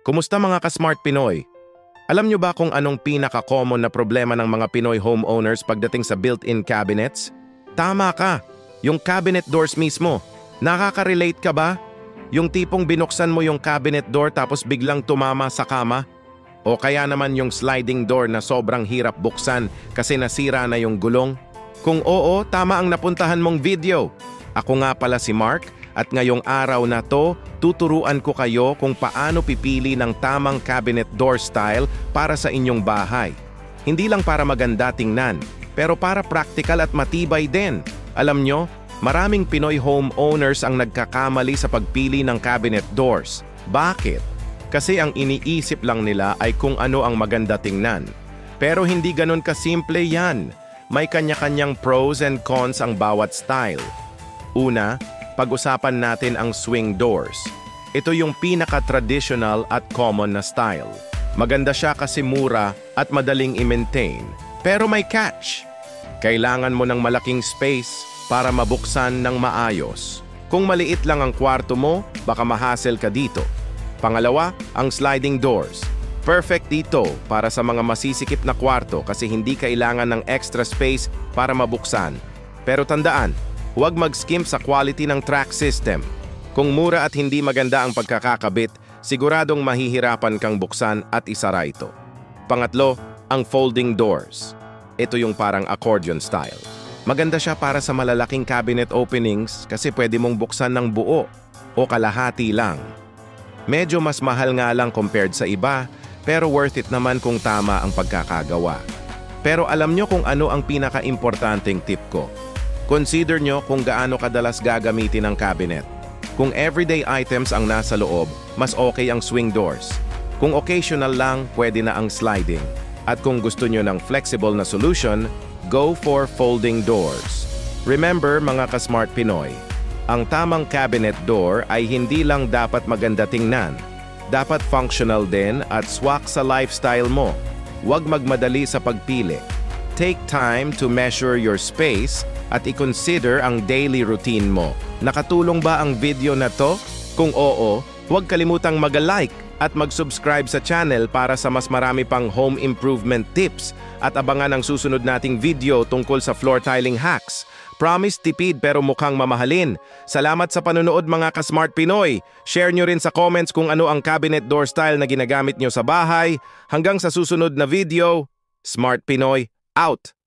Kumusta mga ka-smart Pinoy? Alam nyo ba kung anong pinaka-common na problema ng mga Pinoy homeowners pagdating sa built-in cabinets? Tama ka, yung cabinet doors mismo. Nakaka-relate ka ba? Yung tipong binuksan mo yung cabinet door tapos biglang tumama sa kama? O kaya naman yung sliding door na sobrang hirap buksan kasi nasira na yung gulong? Kung oo, tama ang napuntahan mong video. Ako nga pala si Mark at ngayong araw na to, tuturuan ko kayo kung paano pipili ng tamang cabinet door style para sa inyong bahay. Hindi lang para maganda tingnan, pero para practical at matibay din. Alam nyo, maraming Pinoy homeowners ang nagkakamali sa pagpili ng cabinet doors. Bakit? Kasi ang iniisip lang nila ay kung ano ang maganda tingnan. Pero hindi ganun kasimple yan. May kanya-kanyang pros and cons ang bawat style. Una, pag-usapan natin ang swing doors. Ito yung pinaka-traditional at common na style. Maganda siya kasi mura at madaling i-maintain. Pero may catch. Kailangan mo ng malaking space para mabuksan ng maayos. Kung maliit lang ang kwarto mo, baka ma-hassle ka dito. Pangalawa, ang sliding doors. Perfect dito para sa mga masisikip na kwarto kasi hindi kailangan ng extra space para mabuksan. Pero tandaan, huwag mag-skimp sa quality ng track system. Kung mura at hindi maganda ang pagkakakabit, siguradong mahihirapan kang buksan at isara ito. Pangatlo, ang folding doors. Ito yung parang accordion style. Maganda siya para sa malalaking cabinet openings kasi pwede mong buksan ng buo o kalahati lang. Medyo mas mahal nga lang compared sa iba, pero worth it naman kung tama ang pagkakagawa. Pero alam nyo kung ano ang pinaka-importanting tip ko. Consider nyo kung gaano kadalas gagamitin ang cabinet. Kung everyday items ang nasa loob, mas okay ang swing doors. Kung occasional lang, pwede na ang sliding. At kung gusto nyo ng flexible na solution, go for folding doors. Remember mga ka-smart Pinoy, ang tamang cabinet door ay hindi lang dapat maganda tingnan. Dapat functional din at swak sa lifestyle mo. Huwag magmadali sa pagpili. Take time to measure your space at i-consider ang daily routine mo. Nakatulong ba ang video na to? Kung oo, huwag kalimutang mag-like at mag-subscribe sa channel para sa mas marami pang home improvement tips at abangan ang susunod nating video tungkol sa floor tiling hacks. Promise tipid pero mukhang mamahalin. Salamat sa panonood mga ka-smart Pinoy. Share nyo rin sa comments kung ano ang cabinet door style na ginagamit nyo sa bahay. Hanggang sa susunod na video, Smart Pinoy out!